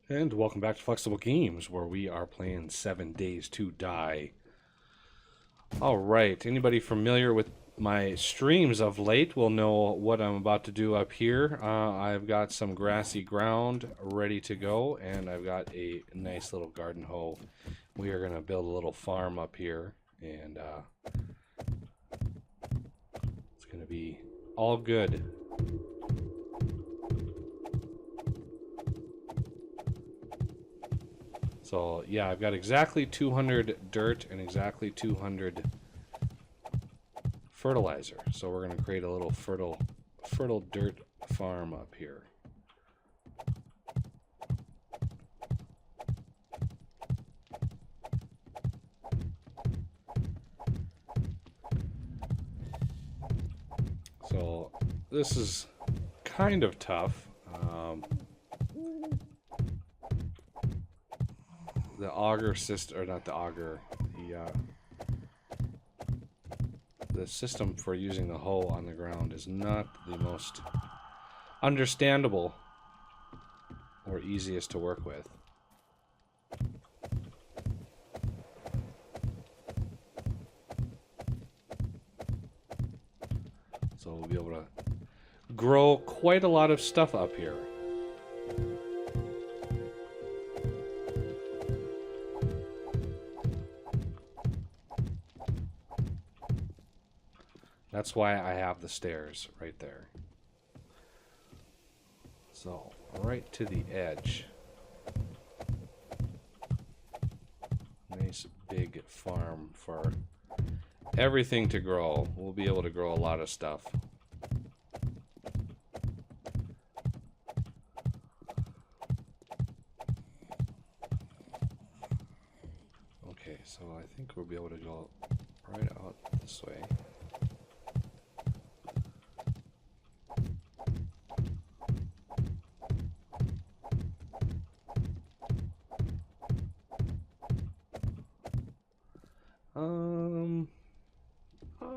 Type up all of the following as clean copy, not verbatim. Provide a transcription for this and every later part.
And welcome back to Flexible Games, where we are playing 7 Days to Die. Alright, anybody familiar with my streams of late will know what I'm about to do up here. I've got some grassy ground ready to go, and I've got a nice little garden hoe. We are going to build a little farm up here, and it's going to be all good. So yeah, I've got exactly 200 dirt and exactly 200 fertilizer. So we're going to create a little fertile dirt farm up here. So this is kind of tough. The auger system, or not the auger, the system for using the hoe on the ground is not the most understandable or easiest to work with. So we'll be able to grow quite a lot of stuff up here. That's why I have the stairs right there. So, right to the edge. Nice big farm for everything to grow. We'll be able to grow a lot of stuff. Okay, so I think we'll be able to go right out this way.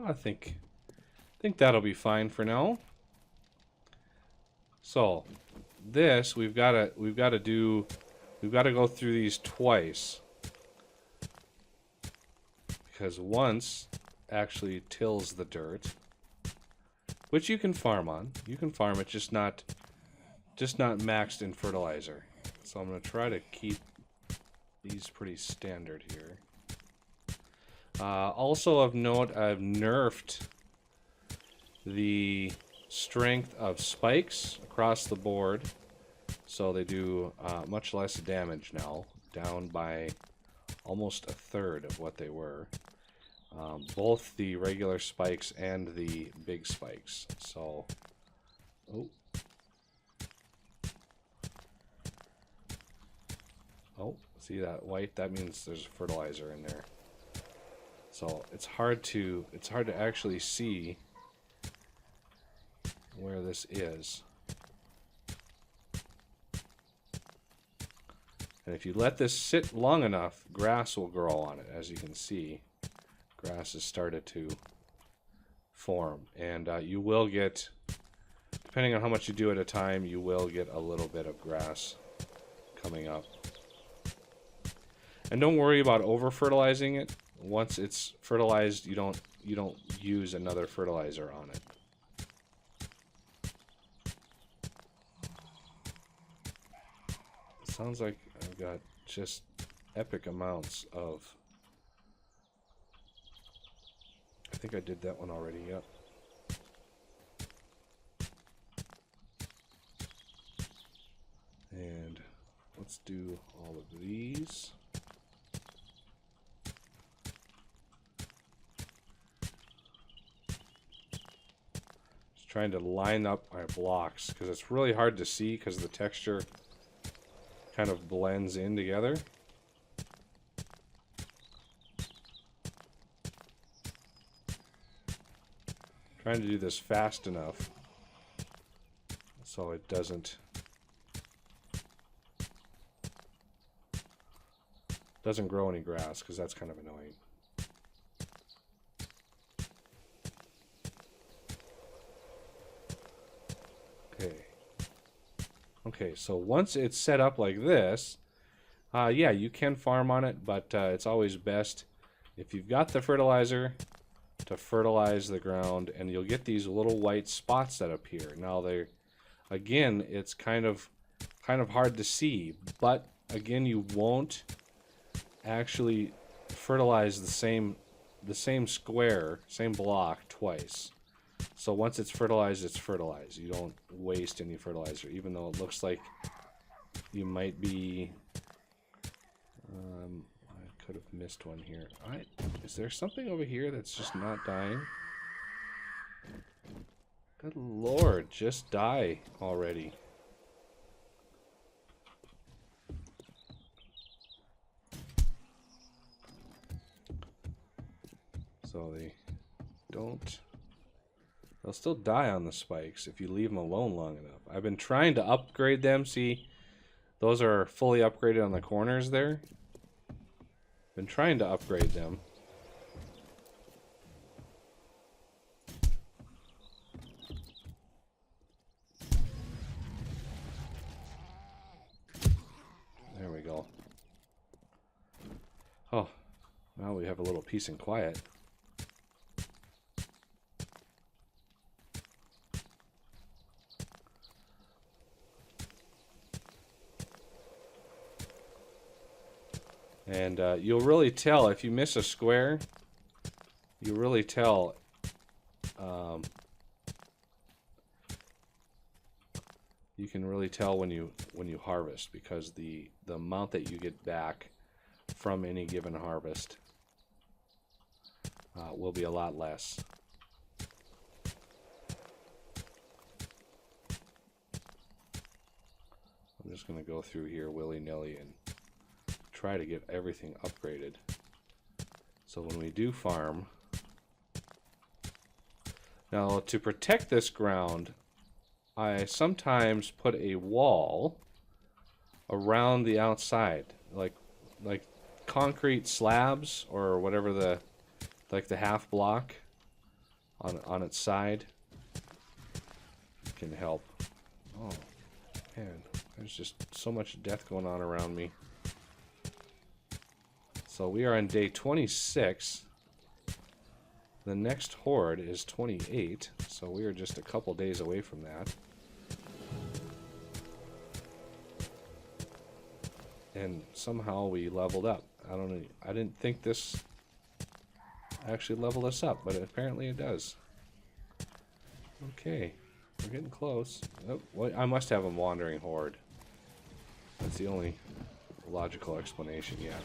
I think that'll be fine for now. So, this we've got to go through these twice, because once actually tills the dirt, which you can farm on. You can farm it, just not maxed in fertilizer. So I'm going to try to keep these pretty standard here. Also of note, I've nerfed the strength of spikes across the board, so they do much less damage now, down by almost a third of what they were. Both the regular spikes and the big spikes. So, oh, see that white? That means there's fertilizer in there. So it's hard to actually see where this is. And if you let this sit long enough, grass will grow on it. As you can see, grass has started to form, and you will get, depending on how much you do at a time, you will get a little bit of grass coming up. And don't worry about over fertilizing it. Once it's fertilized, you don't use another fertilizer on it. It sounds like I've got just epic amounts of, I think I did that one already, yep. And let's do all of these. Trying to line up my blocks because it's really hard to see because the texture kind of blends in together. Trying to do this fast enough so it doesn't grow any grass, because that's kind of annoying. Okay. Okay, so once it's set up like this, yeah, you can farm on it, but it's always best if you've got the fertilizer to fertilize the ground, and you'll get these little white spots that appear. Now they're, again, it's kind of hard to see, but again, you won't actually fertilize the same square, same block twice. So once it's fertilized, it's fertilized. You don't waste any fertilizer, even though it looks like you might be. I could have missed one here. Is there something over here that's just not dying? Good lord, just die already. So they'll still die on the spikes if you leave them alone long enough. I've been trying to upgrade them. See, those are fully upgraded on the corners there. Been trying to upgrade them. There we go. Oh, now we have a little peace and quiet. And you'll really tell if you miss a square. You really tell. You can really tell when you harvest, because the amount that you get back from any given harvest will be a lot less. I'm just going to go through here willy-nilly and try to get everything upgraded. So when we do farm, now to protect this ground, I sometimes put a wall around the outside, like concrete slabs or whatever, like the half block on its side can help. Oh man, there's just so much death going on around me. So we are on day 26. The next horde is 28, so we are just a couple days away from that. And somehow we leveled up. I don't know. I didn't think this actually leveled us up, but apparently it does. Okay, we're getting close. Oh, well, I must have a wandering horde. That's the only logical explanation yet.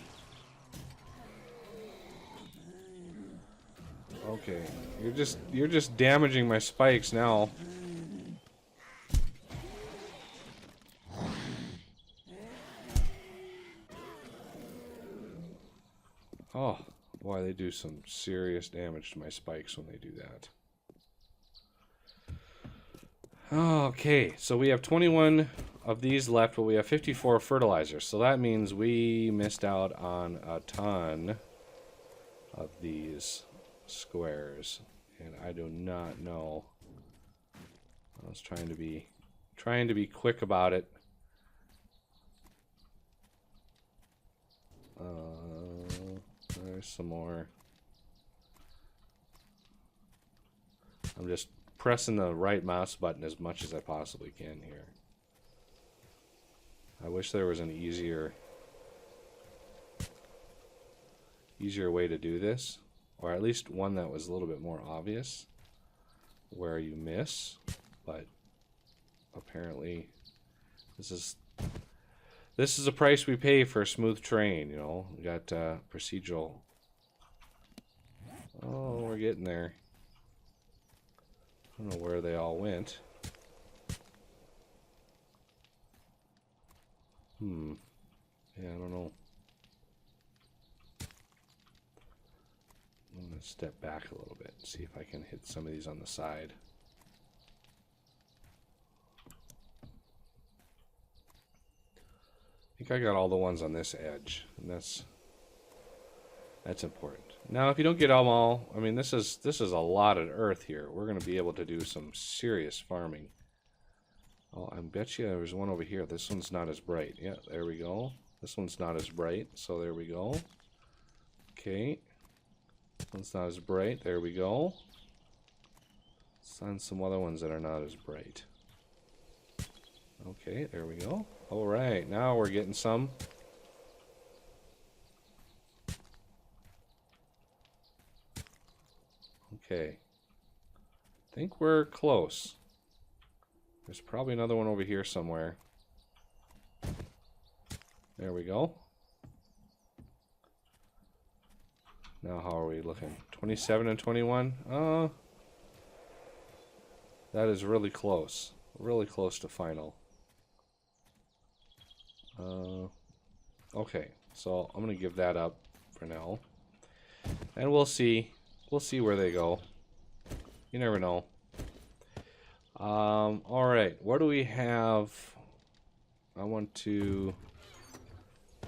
Okay, you're just damaging my spikes now. Oh, boy, they do some serious damage to my spikes when they do that. Okay, so we have 21 of these left, but we have 54 fertilizers. So that means we missed out on a ton of these squares, and I do not know. I was trying to be quick about it. There's some more. I'm just pressing the right mouse button as much as I possibly can here. I wish there was an easier way to do this, or at least one that was a little bit more obvious where you miss, but apparently this is a price we pay for a smooth terrain, you know. We got procedural. Oh, we're getting there. I don't know where they all went. Yeah, I don't know. I'm going to step back a little bit and see if I can hit some of these on the side. I think I got all the ones on this edge, and that's important. Now, if you don't get them all, I mean, this is a lot of earth here. We're going to be able to do some serious farming Oh, I bet you there's one over here. This one's not as bright. Yeah, there we go. This one's not as bright, so there we go. Okay. This one's not as bright. There we go. Let's find some other ones that are not as bright. Okay, there we go. Alright, now we're getting some. Okay. I think we're close. There's probably another one over here somewhere. There we go. Now how are we looking? 27 and 21? That is really close. Really close to final. Okay, so I'm gonna give that up for now. And we'll see. We'll see where they go. You never know. Alright, what do we have? I want to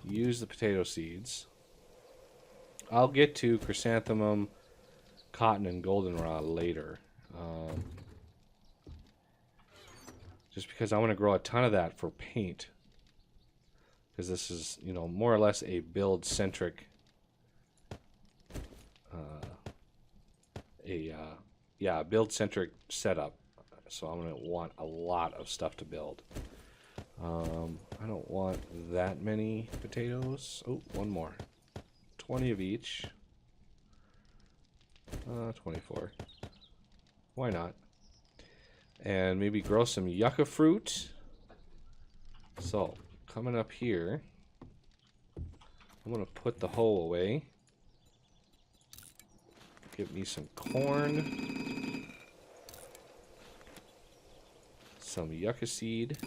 use the potato seeds. I'll get to chrysanthemum, cotton, and goldenrod later. Just because I want to grow a ton of that for paint. Because this is, you know, more or less a build-centric build-centric setup. So I'm going to want a lot of stuff to build. I don't want that many potatoes. Oh, one more. 20 of each. 24. Why not? And maybe grow some yucca fruit. So, coming up here, I'm going to put the hoe away. Give me some corn. Some yucca seed.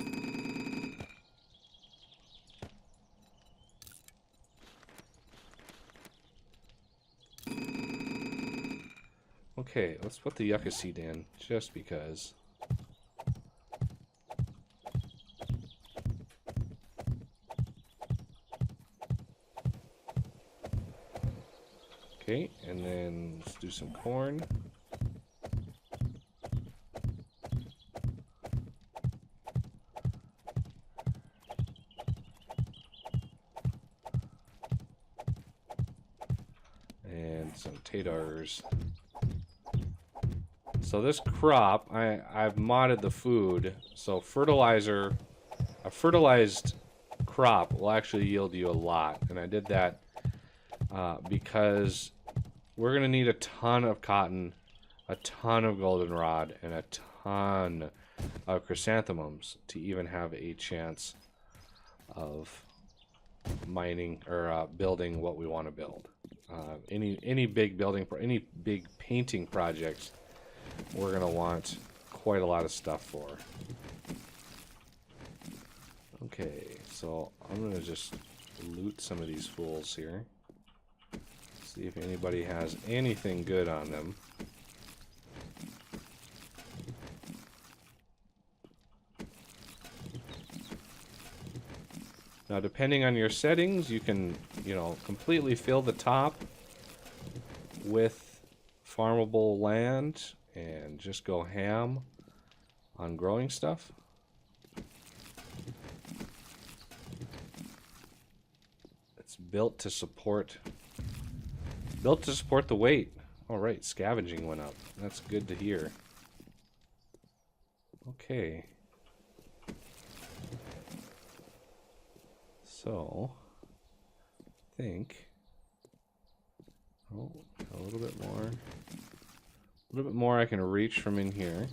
Okay, let's put the yucca seed in, just because. Okay, and then let's do some corn. And some tatars. So this crop, I've modded the food, so a fertilized crop will actually yield you a lot. And I did that because we're going to need a ton of cotton, a ton of goldenrod, and a ton of chrysanthemums to even have a chance of mining or building what we want to build. Any big building, any big painting projects, we're going to want quite a lot of stuff for. Okay, so I'm going to just loot some of these fools here. See if anybody has anything good on them. Now, depending on your settings, you can, you know, completely fill the top with farmable land and just go ham on growing stuff. It's built to support the weight. All right, scavenging went up. That's good to hear. Okay. So, I think, oh, a little bit more. A little bit more I can reach from in here.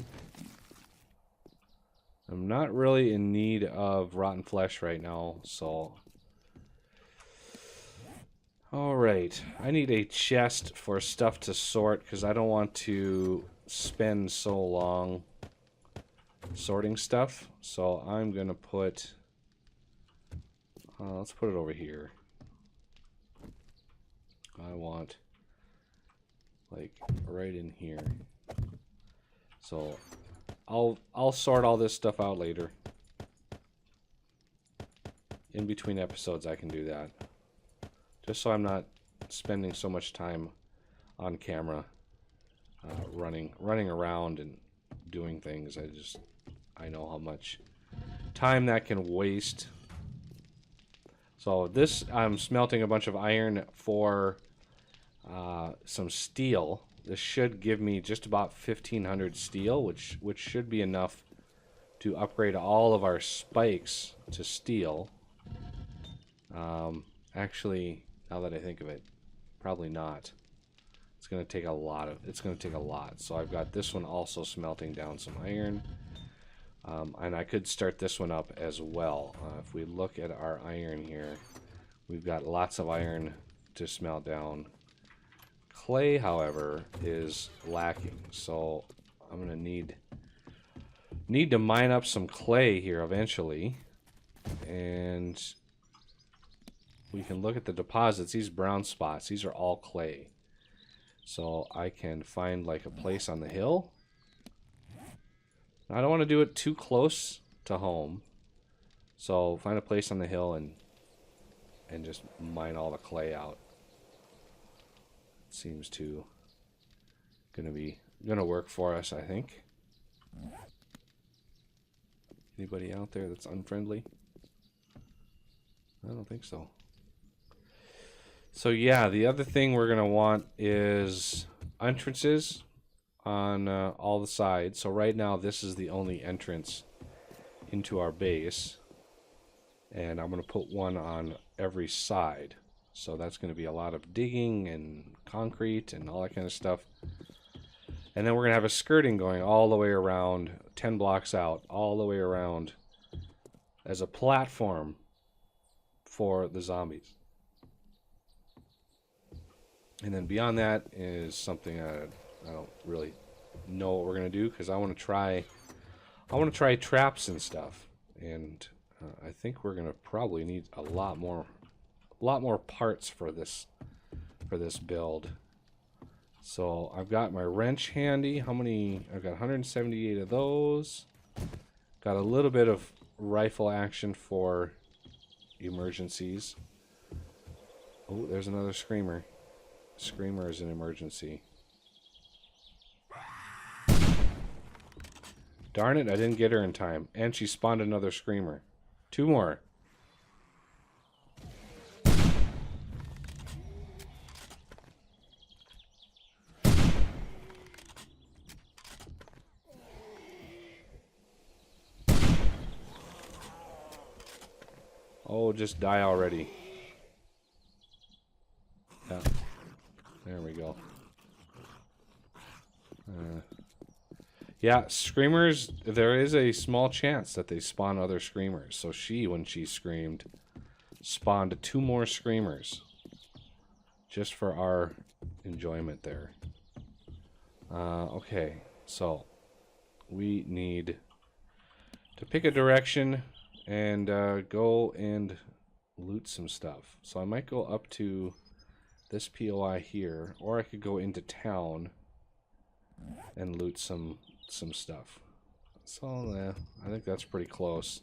I'm not really in need of rotten flesh right now, so. Alright, I need a chest for stuff to sort because I don't want to spend so long sorting stuff. So I'm going to put, let's put it over here. I want, like, right in here. So I'll sort all this stuff out later. In between episodes I can do that. Just so I'm not spending so much time on camera running around and doing things. I know how much time that can waste. So this, I'm smelting a bunch of iron for some steel. This should give me just about 1,500 steel, which should be enough to upgrade all of our spikes to steel. Actually, now that I think of it, probably not. It's going to take a lot of. It's going to take a lot. So I've got this one also smelting down some iron, and I could start this one up as well. If we look at our iron here, we've got lots of iron to smelt down. Clay, however, is lacking, so I'm going to need to mine up some clay here eventually, and we can look at the deposits. These brown spots, these are all clay. So I can find like a place on the hill. I don't want to do it too close to home, so find a place on the hill and just mine all the clay out. Seems to gonna work for us, I think. Anybody out there that's unfriendly? I don't think so. So yeah, the other thing we're gonna want is entrances on all the sides. So right now this is the only entrance into our base, and I'm gonna put one on every side. So that's going to be a lot of digging and concrete and all that kind of stuff. And then we're going to have a skirting going all the way around, 10 blocks out, all the way around as a platform for the zombies. And then beyond that is something I don't really know what we're going to do, because I want to try traps and stuff. And I think we're going to probably need a lot more parts for this build. So I've got my wrench handy. How many? I've got 178 of those. Got a little bit of rifle action for emergencies. Oh, there's another screamer. Screamer is an emergency. Darn it, I didn't get her in time. And she spawned another screamer. 2 more. Oh, just die already. Yeah. There we go. Yeah, screamers, there is a small chance that they spawn other screamers. So she, when she screamed, spawned 2 more screamers. Just for our enjoyment there. Okay, so we need to pick a direction and go and loot some stuff. So I might go up to this POI here, or I could go into town and loot some stuff. So I think that's pretty close.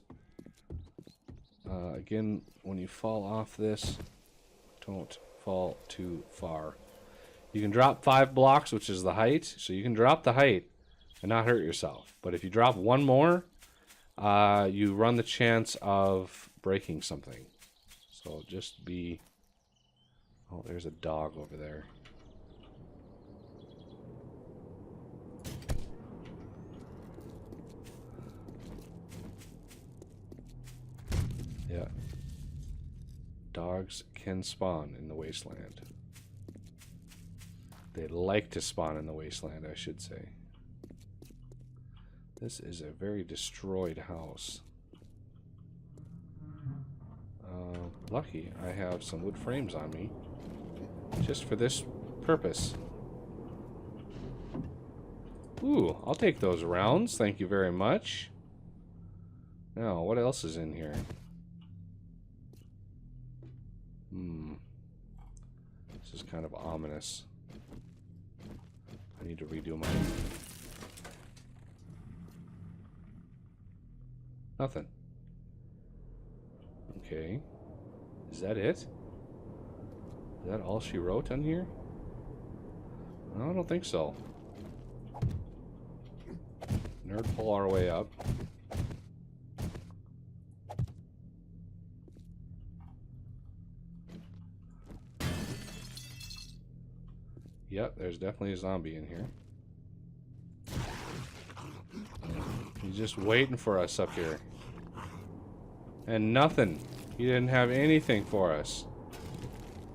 Again, when you fall off this, don't fall too far. You can drop 5 blocks, which is the height, so you can drop the height and not hurt yourself. But if you drop 1 more, you run the chance of breaking something. So just be... Oh, there's a dog over there. Yeah. Dogs can spawn in the wasteland. They like to spawn in the wasteland, I should say. This is a very destroyed house. Lucky I have some wood frames on me, just for this purpose. Ooh, I'll take those rounds, thank you very much. Now, what else is in here? This is kind of ominous. I need to redo my... Nothing. Okay. Is that it? Is that all she wrote on here? No, I don't think so. Nerd pull our way up. Yep, there's definitely a zombie in here. He's just waiting for us up here. And nothing. He didn't have anything for us.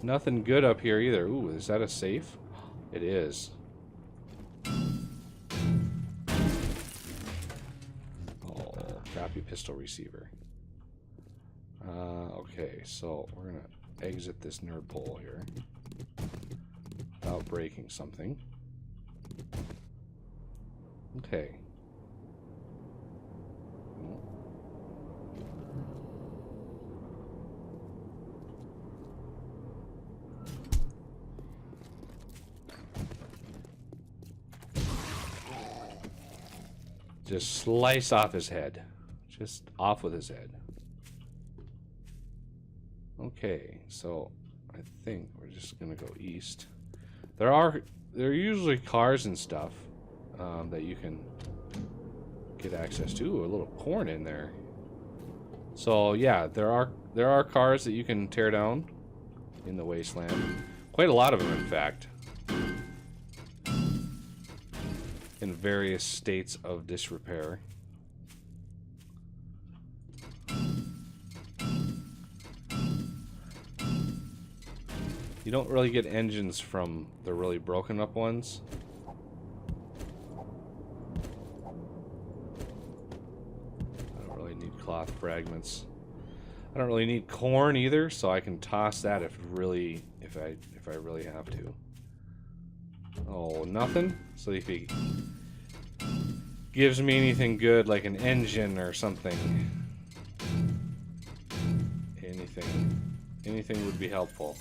Nothing good up here either. Ooh, is that a safe? It is. Oh, crappy pistol receiver. Okay, so we're gonna exit this nerd pole here without breaking something. Okay. Just slice off his head. Just off with his head. Okay, so I think we're just gonna go east. There are usually cars and stuff that you can get access to. Ooh, a little corn in there. So yeah, there are cars that you can tear down in the wasteland. Quite a lot of them, in fact. In various states of disrepair. You don't really get engines from the really broken up ones. I don't really need cloth fragments. I don't really need corn either, so I can toss that if I really have to. Oh, nothing? So if he gives me anything good, like an engine or something, anything would be helpful.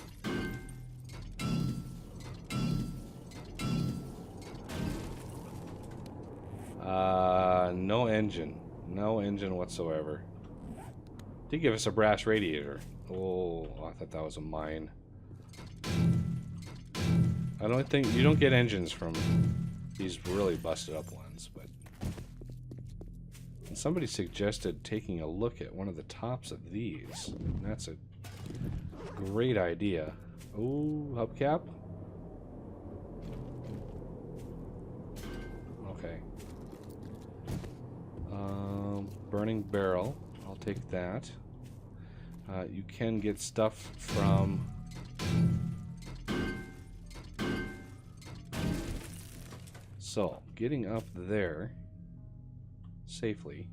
No engine. No engine whatsoever. Did give us a brass radiator. Oh, I thought that was a mine. I don't think you don't get engines from these really busted up ones, but somebody suggested taking a look at one of the tops of these. And that's a great idea. Oh, hubcap. Okay. Burning barrel. I'll take that. You can get stuff from so, getting up there safely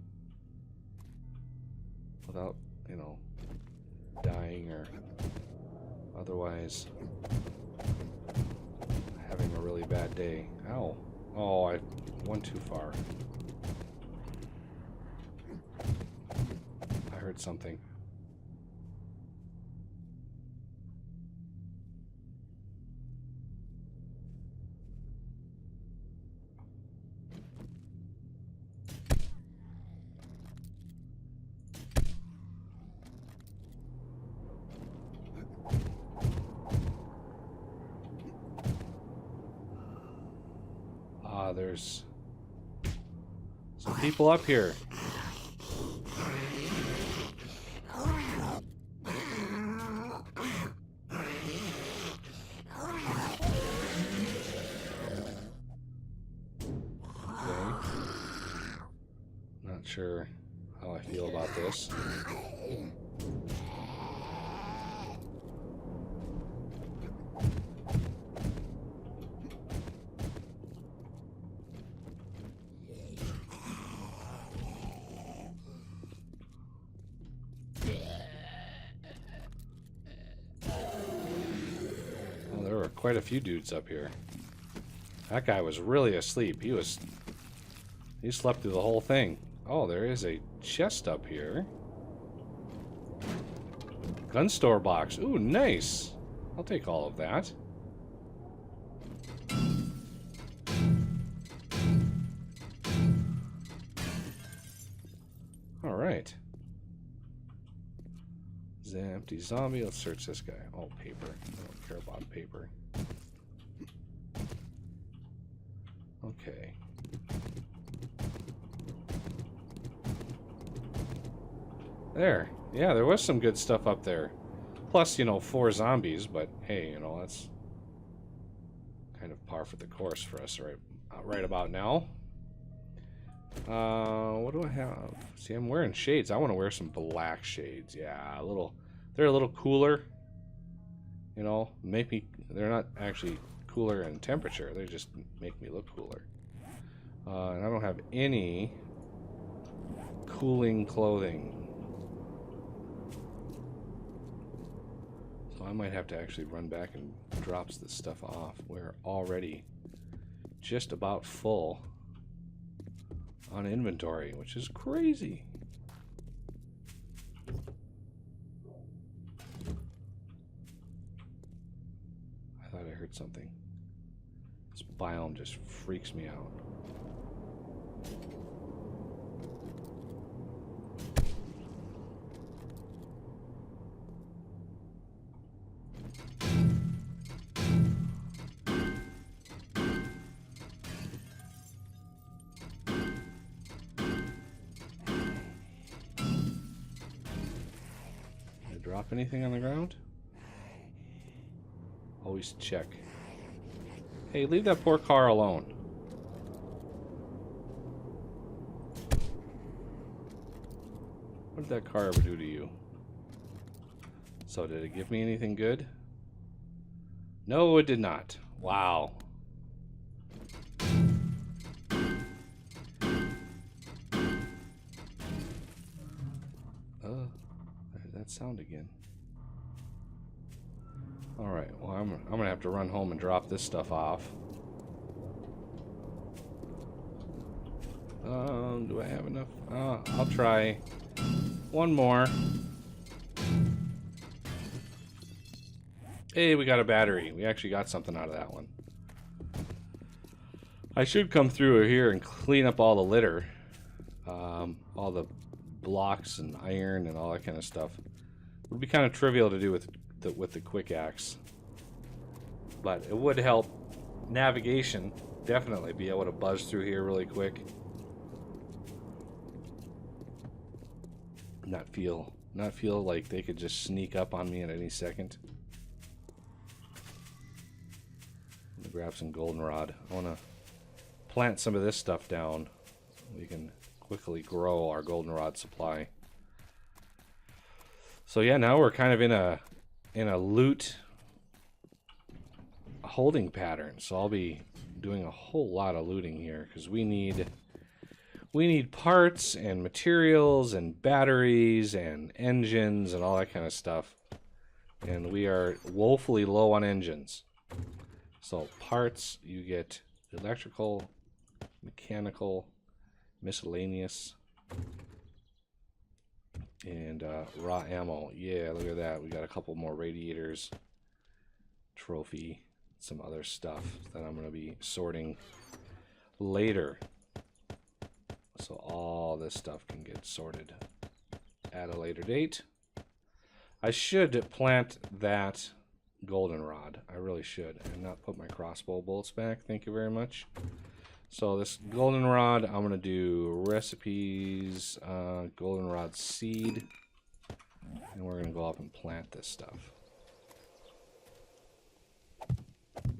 without, you know, dying or otherwise having a really bad day. Ow. Oh, I went too far. I heard something. There's some people up here. Okay. Not sure how I feel about this. Quite a few dudes up here. That guy was really asleep. He slept through the whole thing. Oh, there is a chest up here. Gun store box. Ooh, nice. I'll take all of that. All right. Empty zombie. Let's search this guy. Oh, paper. I don't care about paper. Okay. There. Yeah, there was some good stuff up there. Plus, you know, 4 zombies, but hey, you know, that's kind of par for the course for us right about now. What do I have? See, I'm wearing shades. I want to wear some black shades. Yeah, they're a little cooler. You know, they're not actually cooler in temperature. They just make me look cooler. And I don't have any cooling clothing. So I might have to actually run back and drop this stuff off. We're already just about full on inventory, which is crazy. I thought I heard something. This biome just freaks me out. Drop anything on the ground? Always check. Hey, leave that poor car alone. What did that car ever do to you? So, did it give me anything good? No, it did not. Wow. That sound again. Alright, well I'm gonna have to run home and drop this stuff off. Do I have enough? I'll try one more. Hey, we got a battery. We actually got something out of that one. I should come through here and clean up all the litter. All the blocks and iron and all that kind of stuff. It would be kind of trivial to do with the quick axe, but it would help navigation. Definitely be able to buzz through here really quick. Not feel like they could just sneak up on me at any second. I'm gonna grab some goldenrod. I want to plant some of this stuff down so we can quickly grow our goldenrod supply. So yeah, now we're kind of in a loot holding pattern. So I'll be doing a whole lot of looting here because we need parts and materials and batteries and engines and all that kind of stuff. And we are woefully low on engines. So parts, you get electrical, mechanical, miscellaneous, and raw ammo. Yeah, look at that. We got a couple more radiators, trophy, some other stuff that I'm going to be sorting later. So all this stuff can get sorted at a later date. I should plant that goldenrod. I really should. And not put my crossbow bolts back. Thank you very much. So this goldenrod, I'm going to do recipes, goldenrod seed, and we're going to go up and plant this stuff.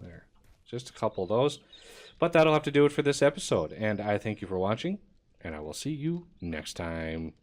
There. Just a couple of those. But that'll have to do it for this episode. And I thank you for watching, and I will see you next time.